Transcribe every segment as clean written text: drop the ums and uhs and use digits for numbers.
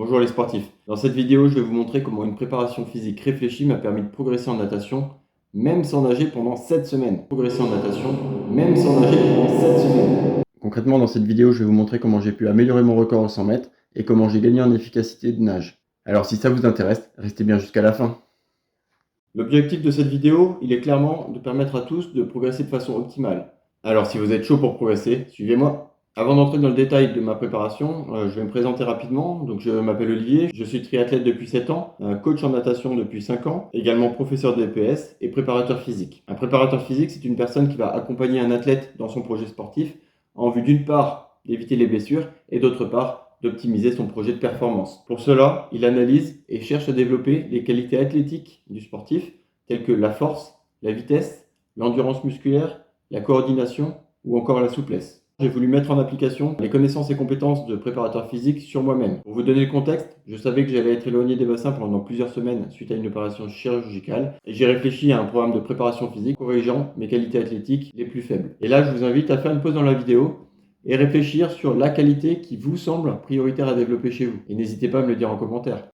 Bonjour les sportifs. Dans cette vidéo, je vais vous montrer comment une préparation physique réfléchie m'a permis de progresser en natation, même sans nager pendant 7 semaines. Progresser en natation, même sans nager pendant 7 semaines. Concrètement, dans cette vidéo, je vais vous montrer comment j'ai pu améliorer mon record aux 100 mètres et comment j'ai gagné en efficacité de nage. Alors si ça vous intéresse, restez bien jusqu'à la fin. L'objectif de cette vidéo, il est clairement de permettre à tous de progresser de façon optimale. Alors si vous êtes chaud pour progresser, suivez-moi. Avant d'entrer dans le détail de ma préparation, je vais me présenter rapidement. Donc je m'appelle Olivier, je suis triathlète depuis 7 ans, coach en natation depuis 5 ans, également professeur de EPS et préparateur physique. Un préparateur physique, c'est une personne qui va accompagner un athlète dans son projet sportif en vue d'une part d'éviter les blessures et d'autre part d'optimiser son projet de performance. Pour cela, il analyse et cherche à développer les qualités athlétiques du sportif, telles que la force, la vitesse, l'endurance musculaire, la coordination ou encore la souplesse. J'ai voulu mettre en application les connaissances et compétences de préparateur physique sur moi-même. Pour vous donner le contexte, je savais que j'allais être éloigné des bassins pendant plusieurs semaines suite à une opération chirurgicale et j'ai réfléchi à un programme de préparation physique corrigeant mes qualités athlétiques les plus faibles. Et là, je vous invite à faire une pause dans la vidéo et réfléchir sur la qualité qui vous semble prioritaire à développer chez vous. Et n'hésitez pas à me le dire en commentaire.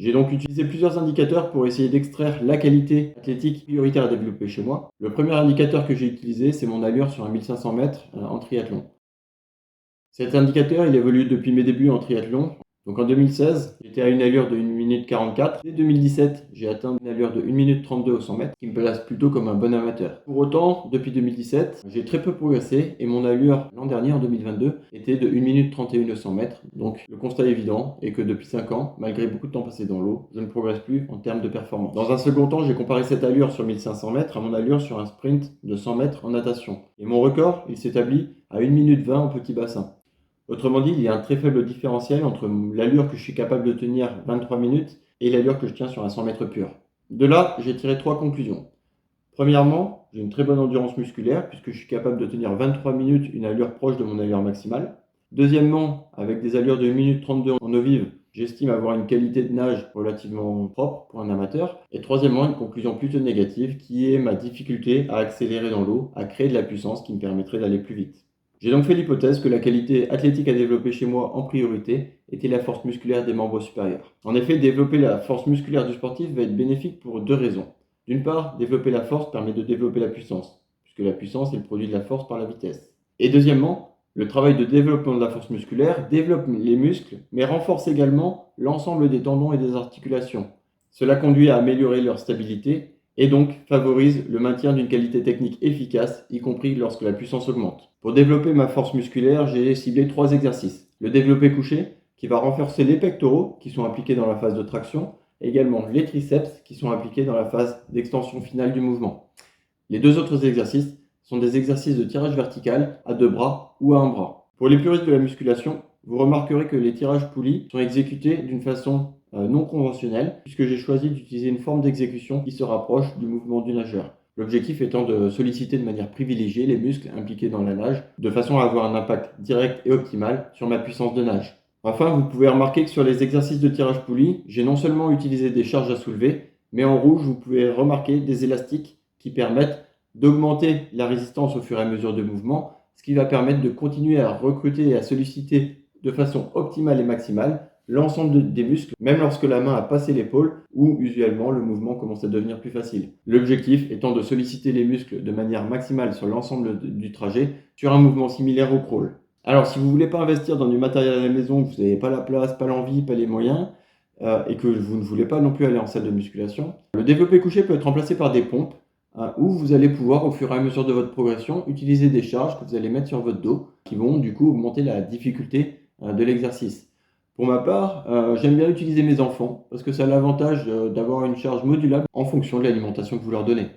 J'ai donc utilisé plusieurs indicateurs pour essayer d'extraire la qualité athlétique prioritaire à développer chez moi. Le premier indicateur que j'ai utilisé, c'est mon allure sur un 1500 mètres en triathlon. Cet indicateur, il évolue depuis mes débuts en triathlon. Donc en 2016, j'étais à une allure de 1 minute 44. Dès 2017, j'ai atteint une allure de 1 minute 32 au 100 mètres, qui me place plutôt comme un bon amateur. Pour autant, depuis 2017, j'ai très peu progressé et mon allure l'an dernier, en 2022, était de 1 minute 31 au 100 mètres. Donc le constat évident est que depuis 5 ans, malgré beaucoup de temps passé dans l'eau, je ne progresse plus en termes de performance. Dans un second temps, j'ai comparé cette allure sur 1500 mètres à mon allure sur un sprint de 100 mètres en natation. Et mon record, il s'établit à 1 minute 20 en petit bassin. Autrement dit, il y a un très faible différentiel entre l'allure que je suis capable de tenir 23 minutes et l'allure que je tiens sur un 100 mètres pur. De là, j'ai tiré 3 conclusions. Premièrement, j'ai une très bonne endurance musculaire puisque je suis capable de tenir 23 minutes une allure proche de mon allure maximale. Deuxièmement, avec des allures de 1 minute 32 en eau vive, j'estime avoir une qualité de nage relativement propre pour un amateur. Et troisièmement, une conclusion plutôt négative qui est ma difficulté à accélérer dans l'eau, à créer de la puissance qui me permettrait d'aller plus vite. J'ai donc fait l'hypothèse que la qualité athlétique à développer chez moi en priorité était la force musculaire des membres supérieurs. En effet, développer la force musculaire du sportif va être bénéfique pour deux raisons. D'une part, développer la force permet de développer la puissance, puisque la puissance est le produit de la force par la vitesse. Et deuxièmement, le travail de développement de la force musculaire développe les muscles, mais renforce également l'ensemble des tendons et des articulations. Cela conduit à améliorer leur stabilité et donc favorise le maintien d'une qualité technique efficace, y compris lorsque la puissance augmente. Pour développer ma force musculaire, j'ai ciblé 3 exercices. Le développé couché, qui va renforcer les pectoraux, qui sont impliqués dans la phase de traction, et également les triceps, qui sont impliqués dans la phase d'extension finale du mouvement. Les deux autres exercices sont des exercices de tirage vertical à 2 bras ou à un bras. Pour les puristes de la musculation, vous remarquerez que les tirages poulies sont exécutés d'une façon non conventionnelle, puisque j'ai choisi d'utiliser une forme d'exécution qui se rapproche du mouvement du nageur. L'objectif étant de solliciter de manière privilégiée les muscles impliqués dans la nage, de façon à avoir un impact direct et optimal sur ma puissance de nage. Enfin, vous pouvez remarquer que sur les exercices de tirage poulie, j'ai non seulement utilisé des charges à soulever, mais en rouge, vous pouvez remarquer des élastiques qui permettent d'augmenter la résistance au fur et à mesure de mouvement, ce qui va permettre de continuer à recruter et à solliciter de façon optimale et maximale l'ensemble des muscles, même lorsque la main a passé l'épaule ou usuellement le mouvement commence à devenir plus facile. L'objectif étant de solliciter les muscles de manière maximale sur l'ensemble du trajet sur un mouvement similaire au crawl. Alors si vous ne voulez pas investir dans du matériel à la maison, que vous n'avez pas la place, pas l'envie, pas les moyens, et que vous ne voulez pas non plus aller en salle de musculation, le développé couché peut être remplacé par des pompes où vous allez pouvoir, au fur et à mesure de votre progression, utiliser des charges que vous allez mettre sur votre dos qui vont du coup augmenter la difficulté de l'exercice. Pour ma part, j'aime bien utiliser mes enfants parce que ça a l'avantage d'avoir une charge modulable en fonction de l'alimentation que vous leur donnez.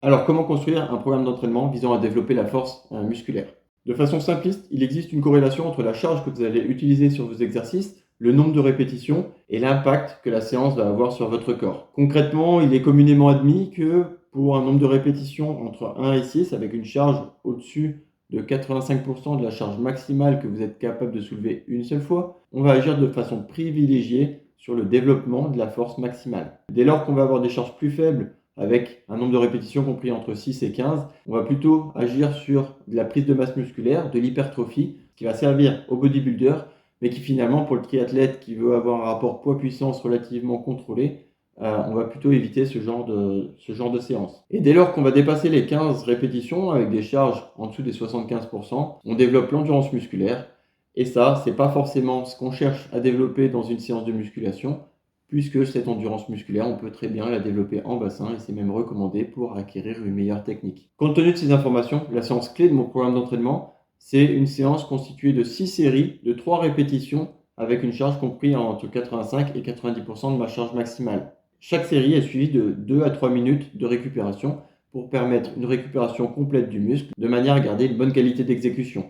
Alors, comment construire un programme d'entraînement visant à développer la force musculaire? De façon simpliste, il existe une corrélation entre la charge que vous allez utiliser sur vos exercices, le nombre de répétitions et l'impact que la séance va avoir sur votre corps. Concrètement, il est communément admis que pour un nombre de répétitions entre 1 et 6, avec une charge au-dessus de 85% de la charge maximale que vous êtes capable de soulever une seule fois, on va agir de façon privilégiée sur le développement de la force maximale. Dès lors qu'on va avoir des charges plus faibles avec un nombre de répétitions compris entre 6 et 15. On va plutôt agir sur de la prise de masse musculaire, de l'hypertrophie, qui va servir au bodybuilder, mais qui finalement, pour le triathlète qui veut avoir un rapport poids-puissance relativement contrôlé, on va plutôt éviter ce genre de séance. Et dès lors qu'on va dépasser les 15 répétitions avec des charges en dessous des 75%, on développe l'endurance musculaire. Et ça, c'est pas forcément ce qu'on cherche à développer dans une séance de musculation, puisque cette endurance musculaire, on peut très bien la développer en bassin et c'est même recommandé pour acquérir une meilleure technique. Compte tenu de ces informations, la séance clé de mon programme d'entraînement, c'est une séance constituée de 6 séries de 3 répétitions avec une charge comprise entre 85 et 90% de ma charge maximale. Chaque série est suivie de 2 à 3 minutes de récupération pour permettre une récupération complète du muscle de manière à garder une bonne qualité d'exécution.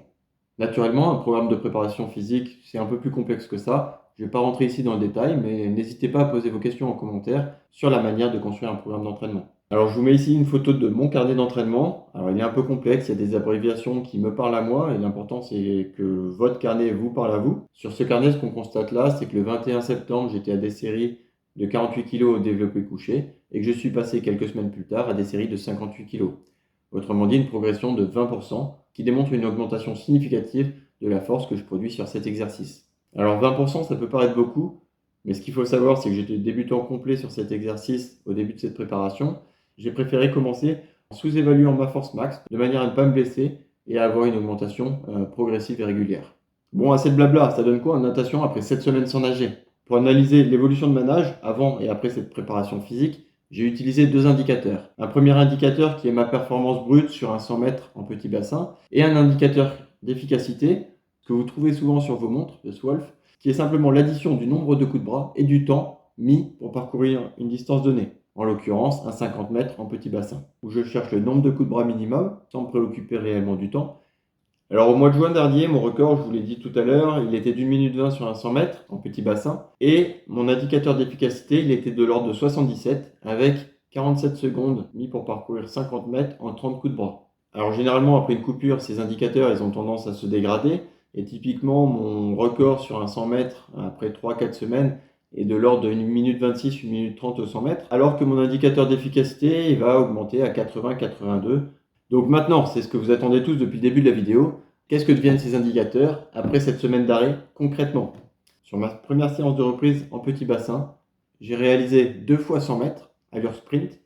Naturellement, un programme de préparation physique, c'est un peu plus complexe que ça. Je ne vais pas rentrer ici dans le détail, mais n'hésitez pas à poser vos questions en commentaire sur la manière de construire un programme d'entraînement. Alors, je vous mets ici une photo de mon carnet d'entraînement. Alors, il est un peu complexe, il y a des abréviations qui me parlent à moi, et l'important, c'est que votre carnet vous parle à vous. Sur ce carnet, ce qu'on constate là, c'est que le 21 septembre, j'étais à des séries de 48 kg au développé couché, et que je suis passé quelques semaines plus tard à des séries de 58 kg. Autrement dit, une progression de 20% qui démontre une augmentation significative de la force que je produis sur cet exercice. Alors 20%, ça peut paraître beaucoup, mais ce qu'il faut savoir, c'est que j'étais débutant complet sur cet exercice au début de cette préparation. J'ai préféré commencer en sous-évaluant ma force max de manière à ne pas me blesser et à avoir une augmentation progressive et régulière. Bon, assez de blabla, ça donne quoi en natation après 7 semaines sans nager? Pour analyser l'évolution de ma nage avant et après cette préparation physique, j'ai utilisé 2 indicateurs. Un premier indicateur qui est ma performance brute sur un 100 mètres en petit bassin et un indicateur d'efficacité que vous trouvez souvent sur vos montres de Swolf, qui est simplement l'addition du nombre de coups de bras et du temps mis pour parcourir une distance donnée. En l'occurrence, un 50 mètres en petit bassin, où je cherche le nombre de coups de bras minimum sans me préoccuper réellement du temps. Alors au mois de juin dernier, mon record, je vous l'ai dit tout à l'heure, il était d'1 minute 20 sur un 100 mètres en petit bassin. Et mon indicateur d'efficacité, il était de l'ordre de 77 avec 47 secondes mis pour parcourir 50 mètres en 30 coups de bras. Alors généralement, après une coupure, ces indicateurs, ils ont tendance à se dégrader. Et typiquement, mon record sur un 100 mètres après 3-4 semaines est de l'ordre de 1 minute 26, 1 minute 30 au 100 mètres. Alors que mon indicateur d'efficacité, il va augmenter à 80-82. Donc maintenant, c'est ce que vous attendez tous depuis le début de la vidéo. Qu'est-ce que deviennent ces indicateurs après cette semaine d'arrêt concrètement? Sur ma première séance de reprise en petit bassin, j'ai réalisé 2 fois 100 mètres, allure sprint,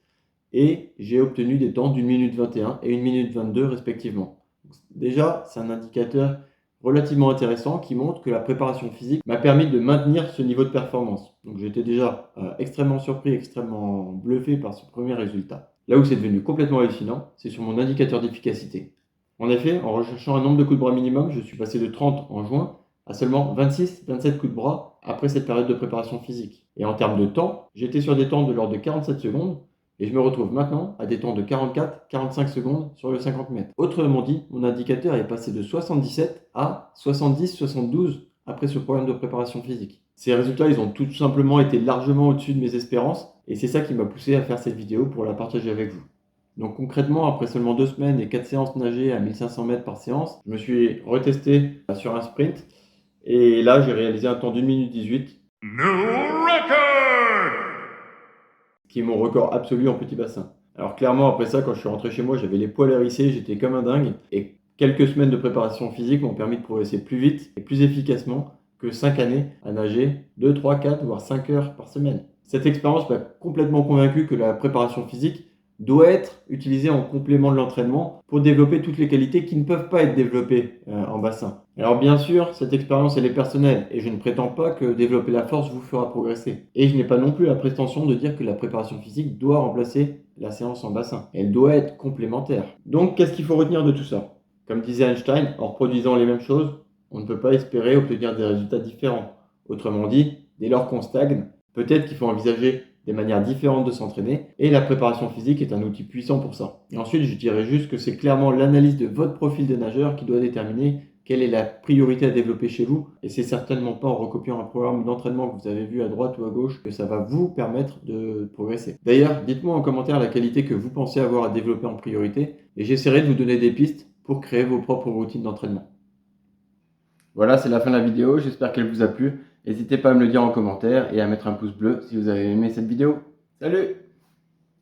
et j'ai obtenu des temps d'1 minute 21 et 1 minute 22 respectivement. Déjà, c'est un indicateur relativement intéressant qui montre que la préparation physique m'a permis de maintenir ce niveau de performance. Donc j'étais déjà extrêmement surpris, extrêmement bluffé par ce premier résultat. Là où c'est devenu complètement hallucinant, c'est sur mon indicateur d'efficacité. En effet, en recherchant un nombre de coups de bras minimum, je suis passé de 30 en juin à seulement 26-27 coups de bras après cette période de préparation physique. Et en termes de temps, j'étais sur des temps de l'ordre de 47 secondes et je me retrouve maintenant à des temps de 44-45 secondes sur le 50 mètres. Autrement dit, mon indicateur est passé de 77 à 70-72 après ce programme de préparation physique. Ces résultats, ils ont tout simplement été largement au-dessus de mes espérances et c'est ça qui m'a poussé à faire cette vidéo pour la partager avec vous. Donc concrètement, après seulement 2 semaines et 4 séances nagées à 1500 mètres par séance, je me suis retesté sur un sprint et là j'ai réalisé un temps d'1 minute 18. New record! Qui est mon record absolu en petit bassin. Alors clairement après ça, quand je suis rentré chez moi, j'avais les poils hérissés, j'étais comme un dingue et quelques semaines de préparation physique m'ont permis de progresser plus vite et plus efficacement que 5 années à nager 2, 3, 4 voire 5 heures par semaine. Cette expérience m'a complètement convaincu que la préparation physique doit être utilisée en complément de l'entraînement pour développer toutes les qualités qui ne peuvent pas être développées en bassin. Alors bien sûr, cette expérience elle est personnelle et je ne prétends pas que développer la force vous fera progresser. Et je n'ai pas non plus la prétention de dire que la préparation physique doit remplacer la séance en bassin. Elle doit être complémentaire. Donc qu'est-ce qu'il faut retenir de tout ça? Comme disait Einstein, en reproduisant les mêmes choses, on ne peut pas espérer obtenir des résultats différents. Autrement dit, dès lors qu'on stagne, peut-être qu'il faut envisager des manières différentes de s'entraîner et la préparation physique est un outil puissant pour ça. Et ensuite, je dirais juste que c'est clairement l'analyse de votre profil de nageur qui doit déterminer quelle est la priorité à développer chez vous et c'est certainement pas en recopiant un programme d'entraînement que vous avez vu à droite ou à gauche que ça va vous permettre de progresser. D'ailleurs, dites-moi en commentaire la qualité que vous pensez avoir à développer en priorité et j'essaierai de vous donner des pistes pour créer vos propres routines d'entraînement. Voilà, c'est la fin de la vidéo, j'espère qu'elle vous a plu. N'hésitez pas à me le dire en commentaire et à mettre un pouce bleu si vous avez aimé cette vidéo. Salut!